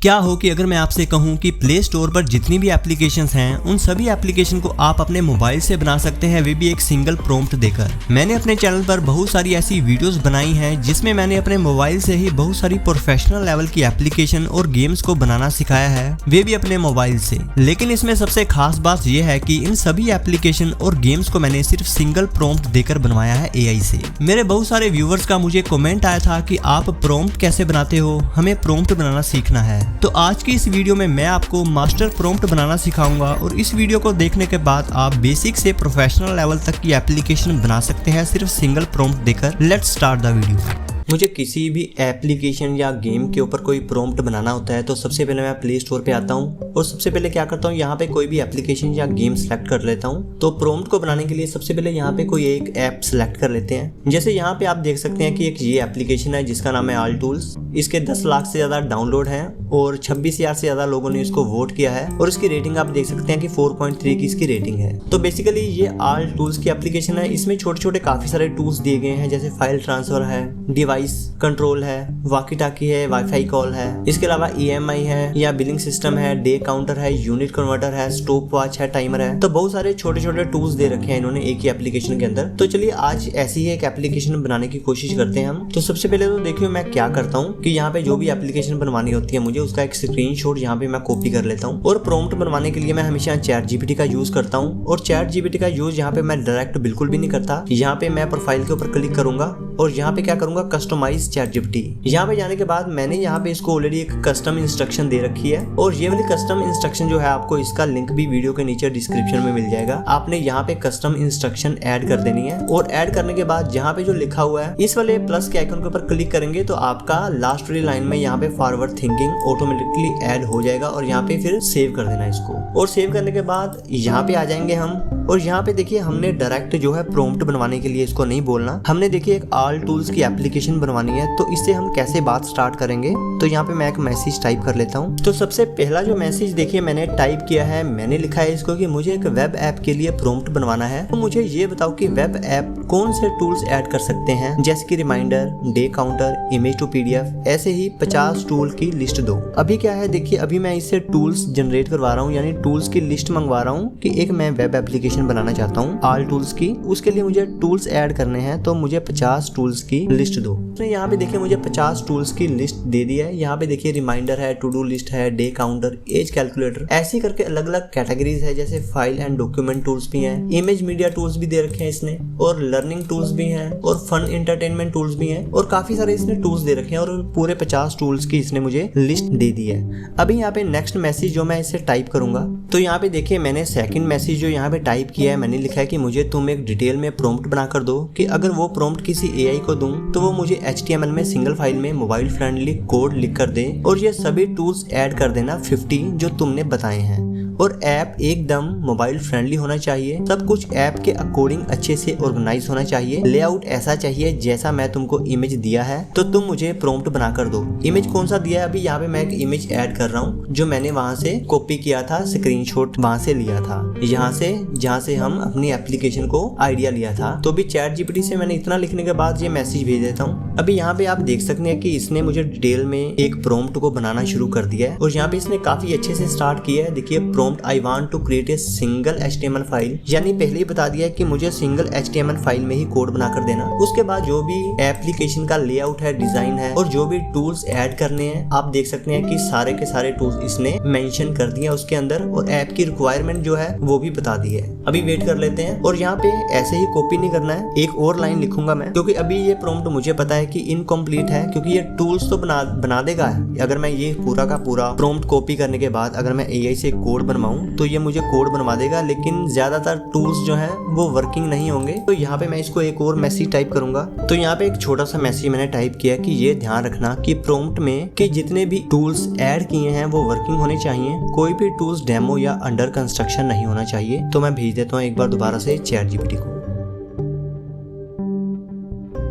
क्या हो कि अगर मैं आपसे कहूं कि प्ले स्टोर पर जितनी भी एप्लीकेशंस हैं उन सभी एप्लीकेशन को आप अपने मोबाइल से बना सकते हैं, वे भी एक सिंगल प्रॉम्प्ट देकर। मैंने अपने चैनल पर बहुत सारी ऐसी वीडियोस बनाई हैं जिसमें मैंने अपने मोबाइल से ही बहुत सारी प्रोफेशनल लेवल की एप्लीकेशन और गेम्स को बनाना सिखाया है, वे भी अपने मोबाइल से। लेकिन इसमें सबसे खास बात यह है कि इन सभी एप्लीकेशन और गेम्स को मैंने सिर्फ सिंगल प्रॉम्प्ट देकर बनवाया है AI से। मेरे बहुत सारे व्यूवर्स का मुझे कमेंट आया था कि आप प्रॉम्प्ट कैसे बनाते हो, हमें प्रॉम्प्ट बनाना सीखना है। तो आज की इस वीडियो में मैं आपको मास्टर प्रॉम्प्ट बनाना सिखाऊंगा और इस वीडियो को देखने के बाद आप बेसिक से प्रोफेशनल लेवल तक की एप्लीकेशन बना सकते हैं सिर्फ सिंगल प्रॉम्प्ट देकर। Let's start the video. मुझे किसी भी एप्लीकेशन या गेम के ऊपर कोई प्रॉम्प्ट बनाना होता है तो सबसे पहले मैं प्ले स्टोर पे आता हूँ और सबसे पहले क्या करता हूँ, यहाँ पे कोई भी एप्लीकेशन या गेम सेलेक्ट कर लेता हूँ। तो प्रॉम्प्ट को बनाने के लिए सबसे पहले यहाँ पे कोई एक ऐप सेलेक्ट कर लेते हैं। जैसे यहाँ पे आप देख सकते हैं कि एक ये एप्लीकेशन है जिसका नाम है ऑल टूल्स। इसके 10 लाख से ज्यादा डाउनलोड है और 26,000 से ज्यादा लोगों ने इसको वोट किया है और इसकी रेटिंग आप देख सकते हैं कि 4.3 की इसकी रेटिंग है। तो बेसिकली ये ऑल टूल्स की एप्लीकेशन है। इसमें छोटे छोटे काफी सारे टूल्स दिए गए हैं, जैसे फाइल ट्रांसफर है, डिवाइस कंट्रोल है, वॉकी टॉकी है, वाईफाई कॉल है, इसके अलावा EMI है या बिलिंग सिस्टम है, डे काउंटर है, यूनिट कन्वर्टर है, स्टॉप वॉच है, टाइमर है। तो बहुत सारे छोटे छोटे टूल्स दे रखे हैं इन्होंने एक ही एप्लीकेशन के अंदर। तो चलिए आज ऐसी ही एक एप्लीकेशन बनाने की कोशिश करते हैं हम। तो सबसे पहले तो देखिए मैं क्या करता हूँ कि यहाँ पे जो भी एप्लीकेशन बनवानी होती है मुझे उसका एक स्क्रीनशॉट यहाँ पे मैं कॉपी कर लेता हूँ और प्रॉम्प्ट बनवाने के लिए मैं हमेशा ChatGPT का यूज करता हूँ। और ChatGPT का यूज यहाँ पे मैं डायरेक्ट बिल्कुल भी नहीं करता। यहाँ पे मैं प्रोफाइल के ऊपर क्लिक करूंगा और यहाँ पे क्या करूंगा, कस्टमाइज ChatGPT। यहाँ पे जाने के बाद मैंने यहाँ पे इसको ऑलरेडी एक कस्टम इंस्ट्रक्शन दे रखी है और ये वाली कस्टम इंस्ट्रक्शन जो है आपको इसका लिंक भी वीडियो के नीचे डिस्क्रिप्शन में मिल जाएगा। आपने यहाँ पे कस्टम इंस्ट्रक्शन ऐड कर देनी है और ऐड करने के बाद यहाँ पे जो लिखा हुआ है इस वाले प्लस के आइकन के ऊपर क्लिक करेंगे तो आपका लास्ट वाली लाइन में यहाँ पे फॉरवर्ड थिंकिंग ऑटोमेटिकली ऐड हो जाएगा और यहाँ पे फिर सेव कर देना इसको। और सेव करने के बाद यहाँ पे आ जाएंगे हम और यहाँ पे देखिए हमने डायरेक्ट जो है प्रॉम्प्ट बनवाने के लिए इसको नहीं बोलना, हमने देखिए एक ऑल टूल्स की एप्लीकेशन बनवानी है। तो इससे हम कैसे बात स्टार्ट करेंगे, तो यहाँ पे मैं एक मैसेज टाइप कर लेता हूँ। तो सबसे पहला जो मैसेज देखिए मैंने टाइप किया है, मैंने लिखा है इसको कि मुझे एक वेब ऐप के लिए प्रॉम्प्ट बनवाना है। तो मुझे ये बताओ कि वेब ऐप कौन से टूल्स ऐड कर सकते हैं, जैसे कि reminder, day counter, image to PDF, ऐसे ही 50 टूल की लिस्ट दो। अभी क्या है देखिए, अभी मैं इससे टूल्स जनरेट करवा रहा हूँ, यानी टूल्स की लिस्ट मंगवा रहा हूँ कि एक मैं वेब एप्लीकेशन बनाना चाहता हूँ ऑल टूल्स की। उसके लिए मुझे टूल्स ऐड करने हैं, तो मुझे 50 टूल्स की लिस्ट दो। तो यहाँ पे देखिए मुझे 50 टूल्स की लिस्ट दे दी है। यहाँ पे देखिए रिमाइंडर है, टू डू लिस्ट है, डे काउंटर, एज कैलकुलेटर, ऐसे करके अलग अलग कैटेगरीज है, जैसे फाइल एंड डॉक्यूमेंट टूल्स भी हैं, इमेज मीडिया टूल्स भी दे रखे हैं इसने, और लर्निंग टूल्स भी हैं, और फन एंटरटेनमेंट टूल्स भी हैं, और काफी सारे इसने टूल्स दे रखे हैं और पूरे 50 टूल्स की इसने मुझे लिस्ट दे दी है। अभी यहाँ पे नेक्स्ट मैसेज जो मैं इससे टाइप करूंगा, तो यहाँ पे देखिए मैंने सेकंड मैसेज जो यहाँ पे टाइप किया है, मैंने लिखा है कि मुझे तुम एक डिटेल में प्रॉम्प्ट बनाकर दो कि अगर वो प्रॉम्प्ट किसी AI को दूं तो वो मुझे HTML में सिंगल फाइल में मोबाइल फ्रेंडली कोड लिख कर दे और ये सभी टूल्स ऐड कर देना 50 जो तुमने बताए हैं। और ऐप एकदम मोबाइल फ्रेंडली होना चाहिए, सब कुछ ऐप के अकॉर्डिंग अच्छे से ऑर्गेनाइज होना चाहिए, लेआउट ऐसा चाहिए जैसा मैं तुमको इमेज दिया है, तो तुम मुझे प्रॉम्प्ट बनाकर दो। इमेज कौन सा दिया है, अभी यहाँ पे मैं एक इमेज ऐड कर रहा हूँ जो मैंने वहां से कॉपी किया था, स्क्रीनशॉट वहां से लिया था, यहाँ से जहाँ से हम अपनी एप्लीकेशन को आइडिया लिया था। तो अभी ChatGPT से मैंने इतना लिखने के बाद ये मैसेज भेज देता हूँ। अभी यहाँ पे आप देख सकते हैं कि इसने मुझे डिटेल में एक प्रॉम्प्ट को बनाना शुरू कर दिया है और यहाँ पे इसने काफी अच्छे से स्टार्ट किया है। देखिए I want to create a single HTML file, यानी पहले ही बता दिया है कि मुझे सिंगल HTML फाइल में ही कोड बना कर देना। उसके बाद जो भी एप्लीकेशन का लेआउट है, डिजाइन है और जो भी टूल्स ऐड करने हैं, आप देख सकते हैं कि सारे के सारे टूल्स इसने मेंशन कर दिए उसके अंदर और ऐप की रिक्वायरमेंट जो है वो भी बता दी है। अभी वेट कर लेते हैं और यहाँ पे ऐसे ही कॉपी नहीं करना है, एक और लाइन लिखूंगा मैं, क्योंकि अभी ये प्रॉम्प्ट मुझे पता है कि इनकम्प्लीट है, क्योंकि ये टूल्स तो बना देगा। अगर मैं ये पूरा का पूरा प्रॉम्प्ट कॉपी करने के बाद अगर मैं AI से कोड बनवाऊं तो ये मुझे कोड बनवा देगा, लेकिन ज्यादातर टूल्स जो हैं वो वर्किंग नहीं होंगे। तो यहाँ पे मैं इसको एक और मैसेज टाइप करूंगा। तो यहाँ पे एक छोटा सा मैसेज मैंने टाइप किया कि ये ध्यान रखना कि प्रॉम्प्ट में कि जितने भी टूल्स ऐड किए हैं वो वर्किंग होने चाहिए, कोई भी टूल्स डेमो या अंडर कंस्ट्रक्शन नहीं होना चाहिए। तो मैं भेज देता हूँ एक बार दोबारा से ChatGPT को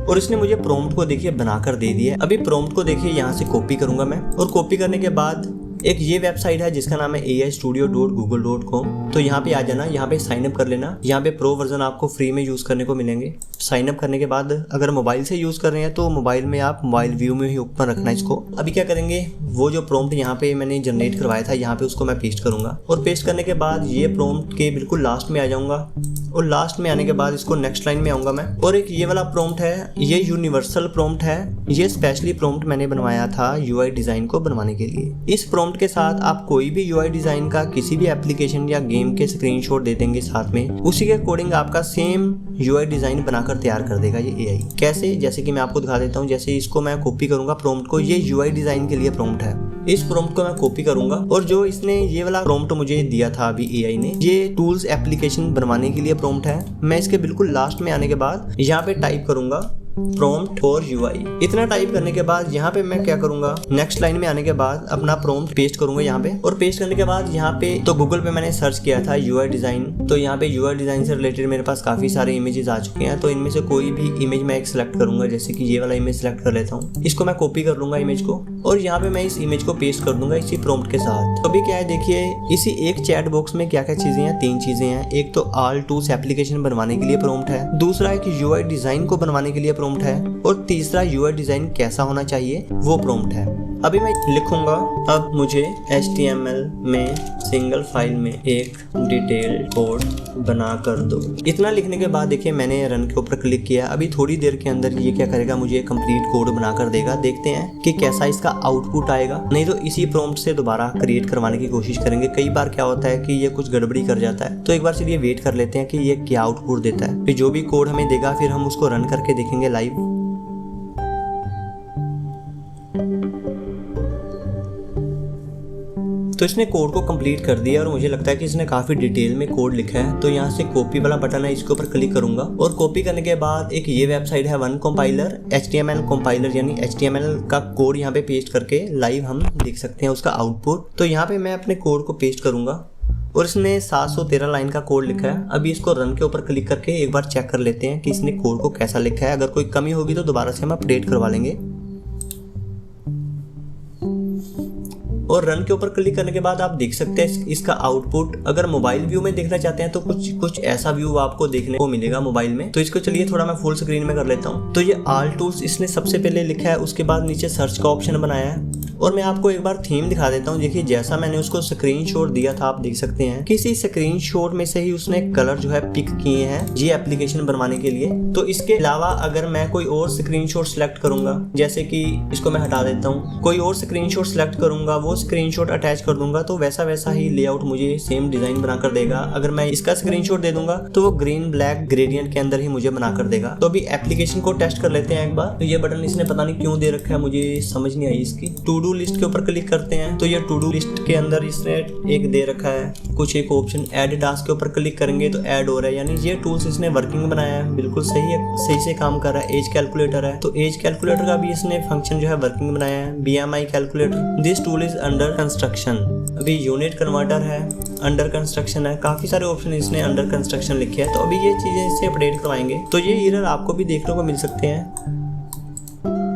और इसने मुझे प्रॉम्प्ट को देखिए बनाकर दे दिया है। अभी प्रॉम्प्ट को देखिए यहाँ से कॉपी करूंगा मैं और कॉपी करने के बाद एक ये वेबसाइट है जिसका नाम है aistudio.google.com। तो यहाँ पे आ जाना, यहाँ पे साइन अप कर लेना। यहाँ पे प्रो वर्जन आपको फ्री में यूज करने को मिलेंगे। साइन अप करने के बाद अगर मोबाइल से यूज कर रहे हैं तो मोबाइल में आप मोबाइल व्यू में ही ओपन रखना इसको। अभी क्या करेंगे, वो जो प्रॉम्प्ट यहाँ पे मैंने जनरेट करवाया था यहाँ पे उसको मैं पेस्ट करूंगा और पेस्ट करने के बाद ये प्रॉम्प्ट के बिल्कुल लास्ट में आ जाऊंगा और लास्ट में आने के बाद इसको नेक्स्ट लाइन में आऊंगा मैं। और एक ये वाला प्रॉम्प्ट है, ये यूनिवर्सल प्रॉम्प्ट है। ये स्पेशली प्रॉम्प्ट मैंने बनवाया था यूआई डिजाइन को बनवाने के लिए। इस प्रॉम्प्ट के साथ आप कोई भी यूआई डिजाइन का किसी भी एप्लीकेशन या गेम के स्क्रीनशॉट दे देंगे साथ में, उसी के अकॉर्डिंग आपका सेम यूआई डिजाइन बनाकर तैयार कर देगा ये एआई। कैसे, जैसे कि मैं आपको दिखा देता हूँ। जैसे इसको मैं कॉपी करूंगा प्रॉम्प्ट को, ये यूआई डिजाइन के लिए प्रॉम्प्ट है। इस प्रॉम्प्ट को मैं कॉपी करूंगा और जो इसने ये वाला प्रॉम्प्ट मुझे दिया था अभी एआई ने, ये टूल्स एप्लीकेशन बनवाने के लिए प्रॉम्प्ट है। मैं इसके बिल्कुल लास्ट में आने के बाद यहाँ पे टाइप करूंगा प्रॉम्प्ट फॉर यूआई। इतना टाइप करने के बाद यहाँ पे मैं क्या करूंगा, नेक्स्ट लाइन में आने के बाद अपना प्रॉम्प्ट पेस्ट करूंगा यहाँ पे। और पेस्ट करने के बाद यहाँ पे तो गूगल पे मैंने सर्च किया था यूआई डिजाइन, तो यहाँ पे यूआई डिजाइन से रिलेटेड मेरे पास काफी सारे इमेजेस आ चुके हैं। तो इनमें से कोई भी इमेज मैं एक सिलेक्ट करूंगा, जैसे कि ये वाला इमेज सिलेक्ट कर लेता हूँ। इसको मैं कॉपी कर लूंगा इमेज को और यहाँ पे मैं इस इमेज को पेस्ट कर दूंगा इसी प्रॉम्प्ट के साथ। तो अभी क्या है, देखिए इसी एक चैट बॉक्स में क्या क्या चीजें हैं, 3 चीजें हैं। एक तो ऑल टूल्स एप्लीकेशन बनवाने के लिए प्रॉम्प्ट है, दूसरा एक यूआई डिजाइन को बनवाने के लिए प्रॉम्प्ट है और तीसरा यूआई डिजाइन कैसा होना चाहिए वो प्रॉम्प्ट है। अभी मैं लिखूंगा, अब मुझे HTML में सिंगल फाइल में एक डिटेल कोड बना कर दो। इतना लिखने के बाद देखिए मैंने रन के ऊपर क्लिक किया। अभी थोड़ी देर के अंदर ये क्या करेगा, मुझे कंप्लीट कोड बना कर देगा। देखते हैं कि कैसा इसका आउटपुट आएगा। नहीं तो इसी प्रॉम्प्ट से दोबारा क्रिएट करवाने की कोशिश करेंगे। कई बार क्या होता है कि ये कुछ गड़बड़ी कर जाता है, तो एक बार चलिए वेट कर लेते हैं कि ये क्या आउटपुट देता है। फिर जो भी कोड हमें देगा फिर हम उसको रन करके देखेंगे लाइव। तो इसने कोड को कंप्लीट कर दिया और मुझे लगता है कि इसने काफी डिटेल में कोड लिखा है। तो यहाँ से कॉपी वाला बटन है, इसके ऊपर क्लिक करूंगा और कॉपी करने के बाद एक ये वेबसाइट है वन कंपाइलर, HTML कंपाइलर, यानी HTML का कोड यहाँ पे पेस्ट करके लाइव हम देख सकते हैं उसका आउटपुट। तो यहाँ पे मैं अपने कोड को पेस्ट करूंगा और इसने 713 लाइन का कोड लिखा है। अभी इसको रन के ऊपर क्लिक करके एक बार चेक कर लेते हैं कि इसने कोड को कैसा लिखा है। अगर कोई कमी होगी तो दोबारा से हम अपडेट करवा लेंगे। और रन के ऊपर क्लिक करने के बाद आप देख सकते हैं इसका आउटपुट। अगर मोबाइल व्यू में देखना चाहते हैं तो कुछ ऐसा व्यू आपको देखने को मिलेगा मोबाइल में। तो इसको चलिए थोड़ा मैं फुल स्क्रीन में कर लेता हूँ। तो ये ऑल टूल्स इसने सबसे पहले लिखा है, उसके बाद नीचे सर्च का ऑप्शन बनाया है। और मैं आपको एक बार थीम दिखा देता हूँ। देखिए जैसा मैंने उसको स्क्रीनशॉट दिया था, आप देख सकते हैं कि इसी स्क्रीनशॉट में से ही उसने कलर जो है पिक किए हैं ये एप्लीकेशन बनवाने के लिए। तो इसके अलावा अगर मैं कोई और स्क्रीनशॉट सिलेक्ट करूंगा, जैसे कि इसको मैं हटा देता हूँ, कोई और स्क्रीनशॉट सिलेक्ट करूंगा, वो स्क्रीनशॉट अटैच कर दूंगा, तो वैसा ही लेआउट मुझे सेम डिजाइन बनाकर देगा। अगर मैं इसका स्क्रीनशॉट दे दूंगा तो वो ग्रीन ब्लैक ग्रेडियंट के अंदर ही मुझे बनाकर देगा। तो अभी एप्लीकेशन को टेस्ट कर लेते हैं एक बार। तो ये बटन इसने पता नहीं क्यों दे रखा है, मुझे समझ नहीं आई इसकी। टू डू लिस्ट के ऊपर क्लिक करते हैं तो ये टू डू लिस्ट के अंदर इसने एक दे रखा है कुछ एक ऑप्शन। ऐड टास्क के ऊपर क्लिक करेंगे तो ऐड हो रहा है, यानी ये टूल्स इसने वर्किंग बनाया है, बिल्कुल सही है, सही से काम कर रहा है। एज कैलकुलेटर है तो एज कैलकुलेटर का भी इसने फंक्शन जो है वर्किंग बनाया है। BMI calculator, this tool is under construction. अभी यूनिट कन्वर्टर है, अंडर कंस्ट्रक्शन है, काफी सारे ऑप्शन इसने अंडर कंस्ट्रक्शन लिखे हैं। तो अभी ये चीजें इससे अपडेट करवाएंगे तो ये एरर आपको भी देखने को मिल सकते हैं।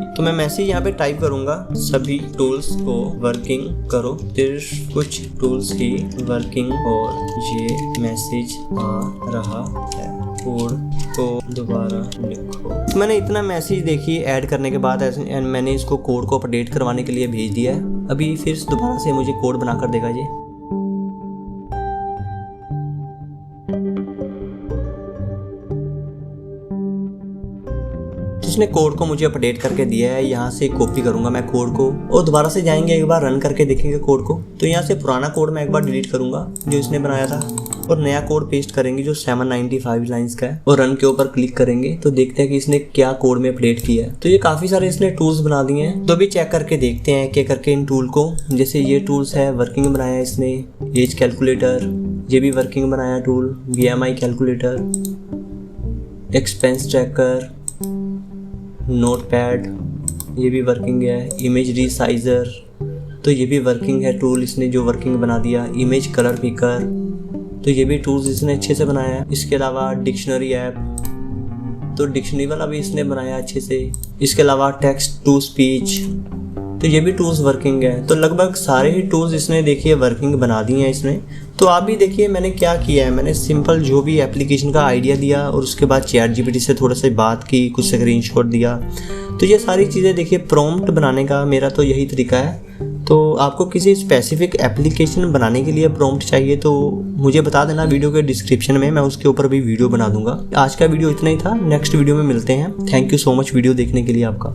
तो मैं मैसेज यहाँ पे टाइप करूंगा, सभी टूल्स को वर्किंग करो, सिर्फ कुछ टूल्स ही वर्किंग और ये मैसेज आ रहा है, कोड को दोबारा लिखो। मैंने इतना मैसेज देखिए ऐड करने के बाद मैंने इसको कोड को अपडेट करवाने के लिए भेज दिया है। अभी फिर दोबारा से मुझे कोड बनाकर देगा ये। इसने कोड को मुझे अपडेट करके दिया है। यहाँ से कॉपी करूंगा मैं कोड को और दोबारा से जाएंगे, एक बार रन करके देखेंगे कोड को। तो यहाँ से पुराना कोड मैं एक बार डिलीट करूंगा जो इसने बनाया था और नया कोड पेस्ट करेंगे जो 795 लाइंस का है और रन के ऊपर क्लिक करेंगे तो देखते हैं कि इसने क्या कोड में अपडेट किया है। तो ये काफी सारे इसने टूल्स बना दिए हैं। तो अभी चेक करके देखते हैं क्या करके इन टूल को। जैसे ये टूल्स है वर्किंग बनाया इसने, एज कैलकुलेटर ये भी वर्किंग बनाया tool, BMI calculator, expense tracker, notepad ये भी वर्किंग है, इमेज रीसाइजर तो ये भी वर्किंग है टूल इसने जो वर्किंग बना दिया, इमेज कलर पिकर तो ये भी टूल्स इसने अच्छे से बनाया है। इसके अलावा डिक्शनरी ऐप तो डिक्शनरी वाला भी इसने बनाया अच्छे से। इसके अलावा टेक्स्ट टू स्पीच तो ये भी टूल्स वर्किंग है। तो लगभग सारे ही टूल्स इसने देखिए वर्किंग बना दिए हैं इसने। तो आप भी देखिए मैंने क्या किया है, मैंने सिंपल जो भी एप्लीकेशन का आइडिया दिया और उसके बाद ChatGPT से थोड़ा सा बात की, कुछ स्क्रीनशॉट दिया। तो ये सारी चीज़ें देखिए प्रॉम्प्ट बनाने का मेरा तो यही तरीका है। तो आपको किसी स्पेसिफिक एप्लीकेशन बनाने के लिए प्रॉम्प्ट चाहिए तो मुझे बता देना वीडियो के डिस्क्रिप्शन में, मैं उसके ऊपर भी वीडियो बना दूंगा। आज का वीडियो इतना ही था, नेक्स्ट वीडियो में मिलते हैं। Thank you so much video देखने के लिए आपका।